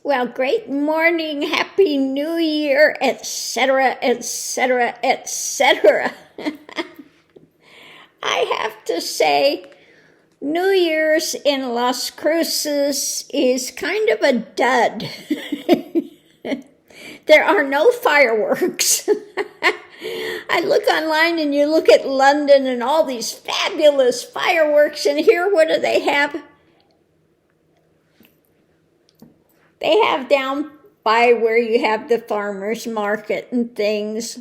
Well, great morning, happy new year, etc., etc., etc. I have to say, New Year's in Las Cruces is kind of a dud. There are no fireworks. I look online and you look at London and all these fabulous fireworks, and here, what do they have? They have down by where you have the farmers market and things.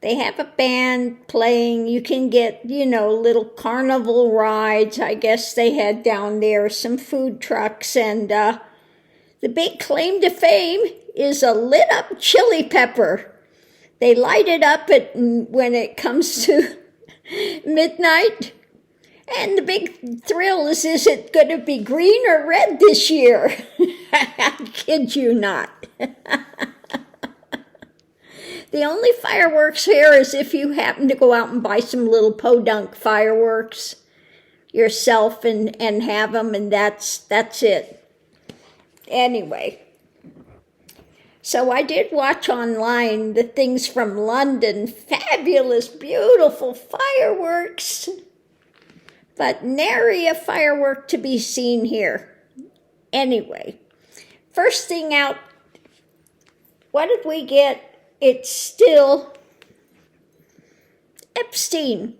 They have a band playing. You can get, little carnival rides. I guess they had down there some food trucks. And the big claim to fame is a lit up chili pepper. They light it up when it comes to midnight. And the big thrill is it going to be green or red this year? I kid you not. The only fireworks here is if you happen to go out and buy some little podunk fireworks yourself and have them, and that's it. Anyway, so I did watch online the things from London. Fabulous, beautiful fireworks. But nary a firework to be seen here. Anyway, first thing out, what did we get? It's still Epstein.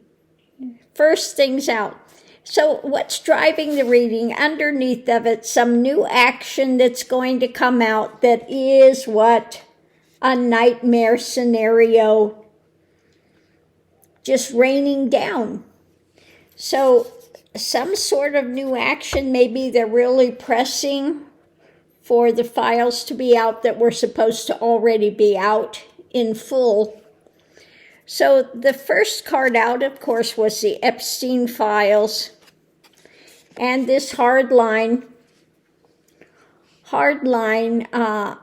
First things out. So what's driving the reading? Underneath of it, some new action that's going to come out that is what? A nightmare scenario just raining down. So some sort of new action, maybe they're really pressing for the files to be out that were supposed to already be out in full. So the first card out, of course, was the Epstein files and this hardline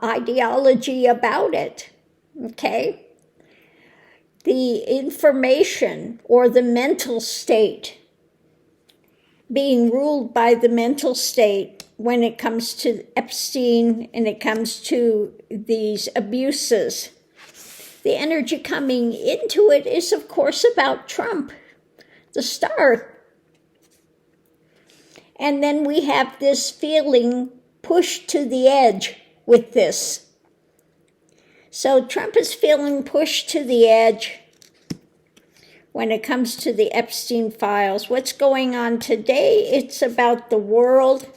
ideology about it, okay? The information or the mental state being ruled by the mental state when it comes to Epstein and it comes to these abuses. The energy coming into it is, of course, about Trump, the star. And then we have this feeling pushed to the edge with this. So Trump is feeling pushed to the edge when it comes to the Epstein files. What's going on today? It's about the world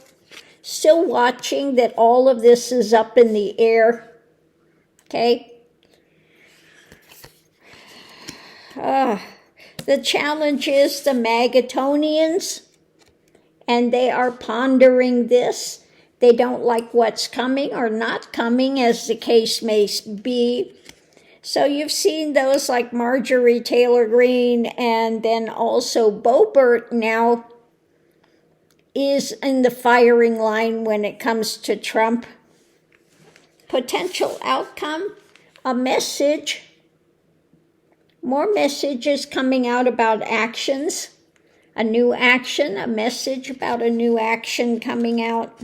still watching that all of this is up in the air. Okay? The challenge is the Magatonians, and they are pondering this. They don't like what's coming or not coming, as the case may be. So you've seen those like Marjorie Taylor Greene, and then also Boebert now is in the firing line when it comes to Trump. Potential outcome, a message. More messages coming out about actions. A new action, a message about a new action coming out.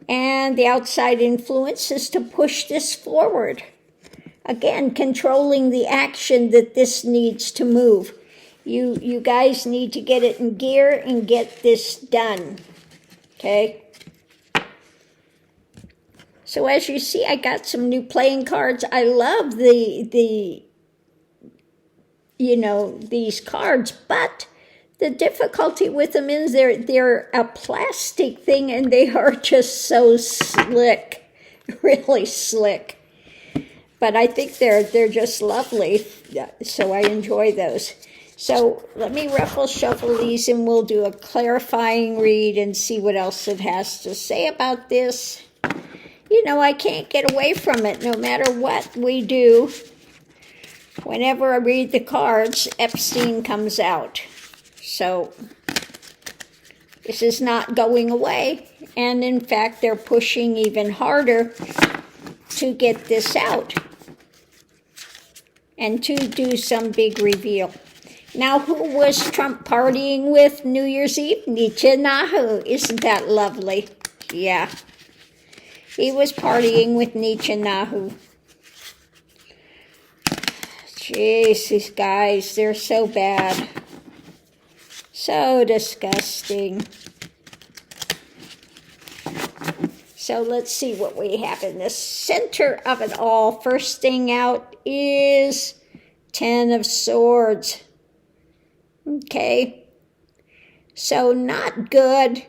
And the outside influence is to push this forward. Again, controlling the action that this needs to move. You guys need to get it in gear and get this done. Okay? So as you see, I got some new playing cards. I love these cards, but the difficulty with them is they're a plastic thing, and they are just so slick, really slick. But I think they're just lovely, so I enjoy those. So let me ruffle shuffle these, and we'll do a clarifying read and see what else it has to say about this. I can't get away from it no matter what we do. Whenever I read the cards, Epstein comes out. So this is not going away. And in fact, they're pushing even harder to get this out and to do some big reveal. Now, who was Trump partying with New Year's Eve? Netanyahu. Isn't that lovely? Yeah. He was partying with Nietzsche Nahu. Jeez, these guys, they're so bad. So disgusting. So let's see what we have in the center of it all. First thing out is 10 of Swords. Okay. So not good.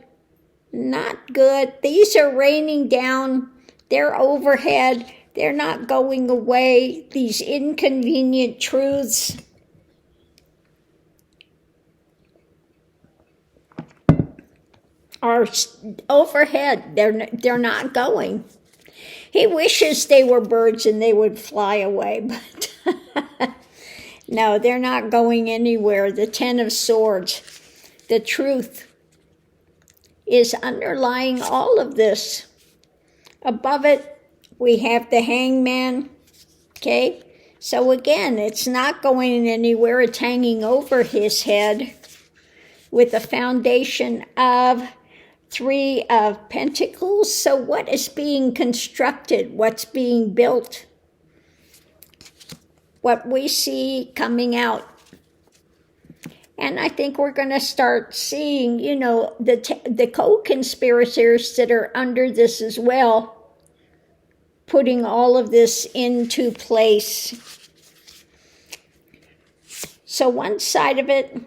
Not good. These are raining down. They're overhead. They're not going away. These inconvenient truths. Are overhead. They're not going. He wishes they were birds and they would fly away, but no, they're not going anywhere. The 10 of Swords, the truth, is underlying all of this. Above it, we have the Hangman. Okay, so again, it's not going anywhere. It's hanging over his head with a foundation of 3 of Pentacles. So what is being constructed? What's being built? What we see coming out. And I think we're going to start seeing, you know, the co-conspirators that are under this as well, putting all of this into place. So one side of it,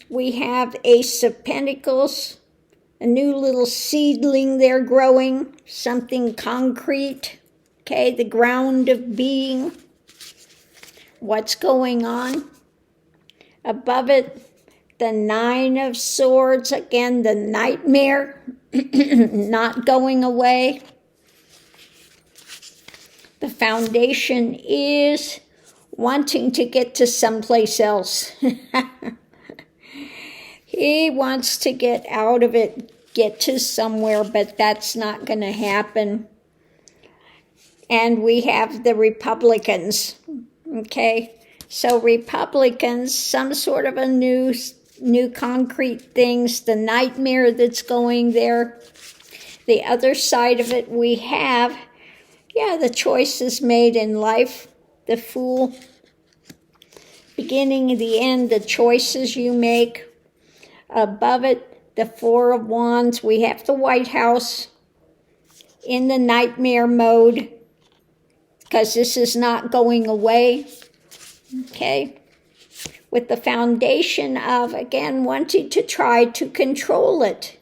we have Ace of Pentacles, a new little seedling there growing, something concrete, okay, the ground of being, what's going on. Above it, the 9 of Swords, again, the nightmare, not going away. The foundation is wanting to get to someplace else. He wants to get out of it, get to somewhere, but that's not going to happen. And we have the Republicans, okay? So Republicans, some sort of a new concrete things, the nightmare that's going there. The other side of it we have, the choices made in life, the Fool. Beginning and the end, the choices you make. Above it, the 4 of Wands, we have the White House in the nightmare mode because this is not going away, okay? With the foundation of, again, wanting to try to control it.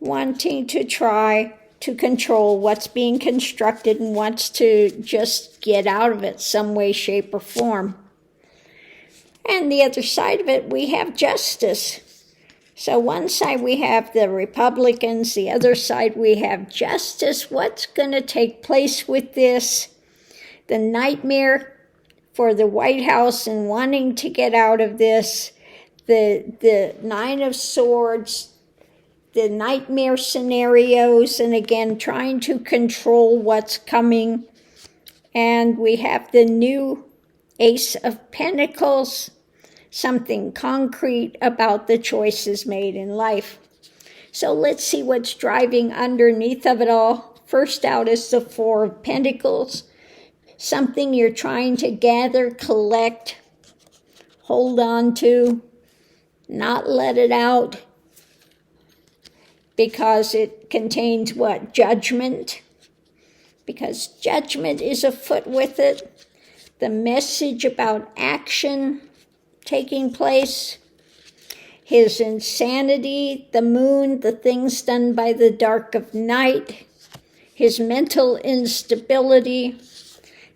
Wanting to try to control what's being constructed and wants to just get out of it some way, shape, or form. And the other side of it, we have Justice. So one side we have the Republicans, the other side we have Justice. What's going to take place with this? The nightmare for the White House and wanting to get out of this. The 9 of Swords, the nightmare scenarios, and again, trying to control what's coming. And we have the new Ace of Pentacles, something concrete about the choices made in life. So let's see what's driving underneath of it all. First out is the 4 of Pentacles, something you're trying to gather, collect, hold on to, not let it out, because it contains what? Judgment. Because judgment is afoot with it. The message about action taking place, his insanity, the moon, the things done by the dark of night, his mental instability,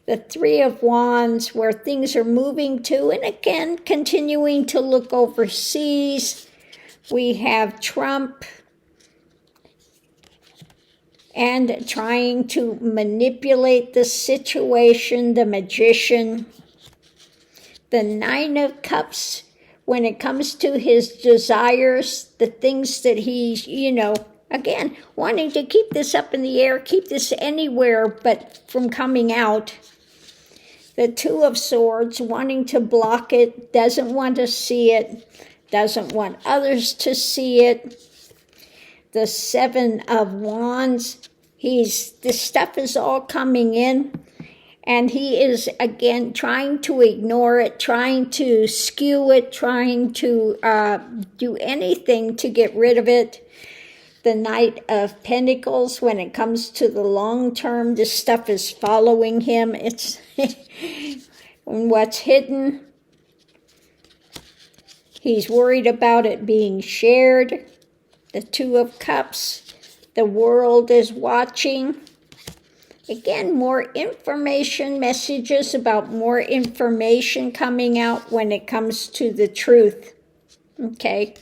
the 3 of Wands, where things are moving to, and again, continuing to look overseas. We have Trump and trying to manipulate the situation, the Magician. The 9 of Cups, when it comes to his desires, the things that he's, again, wanting to keep this up in the air, keep this anywhere but from coming out. The 2 of Swords, wanting to block it, doesn't want to see it, doesn't want others to see it. the Seven of Wands. This stuff is all coming in, and he is, again, trying to ignore it, trying to skew it, trying to do anything to get rid of it. The Knight of Pentacles, when it comes to the long term, this stuff is following him. It's what's hidden. He's worried about it being shared. The Two of Cups. The world is watching. Again, more information, messages about more information coming out when it comes to the truth. Okay,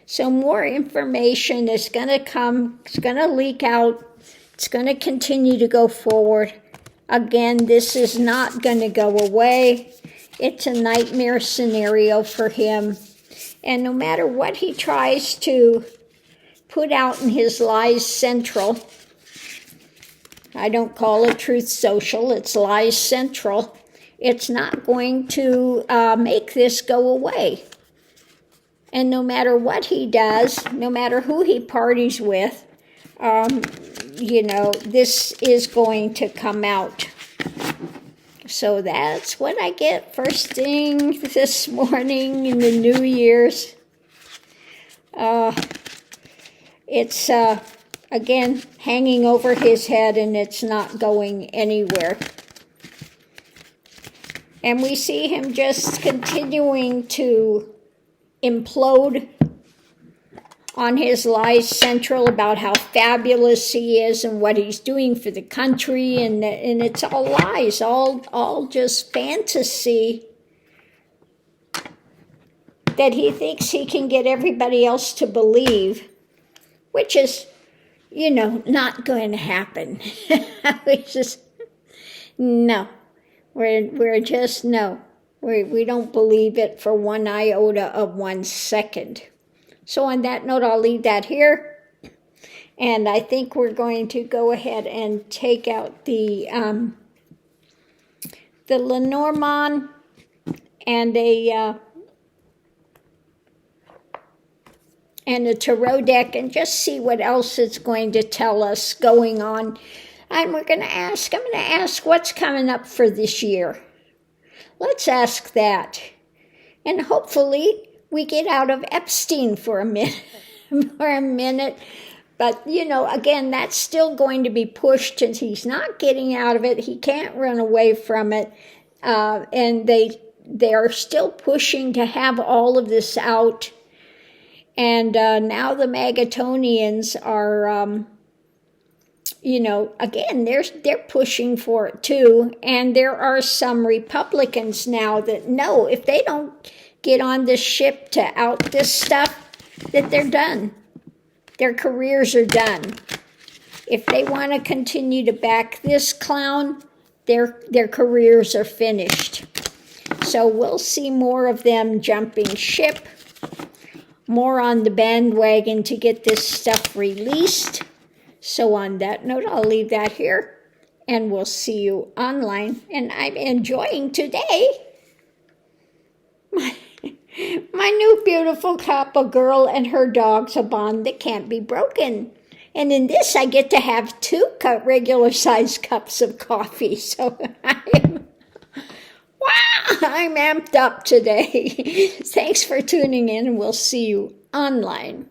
so more information is going to come. It's going to leak out. It's going to continue to go forward. Again, this is not going to go away. It's a nightmare scenario for him. And no matter what he tries to put out in his Lies Central, I don't call it Truth Social, it's Lies Central, it's not going to make this go away. And no matter what he does, no matter who he parties with, this is going to come out. So that's what I get first thing this morning in the New Year's. It's, again, hanging over his head, and it's not going anywhere. And we see him just continuing to implode on his Lies Central about how fabulous he is and what he's doing for the country, and it's all lies, all just fantasy that he thinks he can get everybody else to believe, which is, not going to happen. We're just no. We don't believe it for one iota of 1 second. So on that note, I'll leave that here. And I think we're going to go ahead and take out the Lenormand and a tarot deck, and just see what else it's going to tell us going on. And I'm going to ask what's coming up for this year. Let's ask that. And hopefully we get out of Epstein for a minute. But, again, that's still going to be pushed, and he's not getting out of it. He can't run away from it. And they are still pushing to have all of this out. And now the Magatonians are, again, they're pushing for it too. And there are some Republicans now that know if they don't get on this ship to out this stuff, that they're done. Their careers are done. If they want to continue to back this clown, their careers are finished. So we'll see more of them jumping ship, more on the bandwagon to get this stuff released. So on that note, I'll leave that here, and we'll see you online. And I'm enjoying today my new beautiful couple girl and her dog's a bond that can't be broken. And in this, I get to have 2 regular-sized cups of coffee. So I'm amped up today. Thanks for tuning in, and we'll see you online.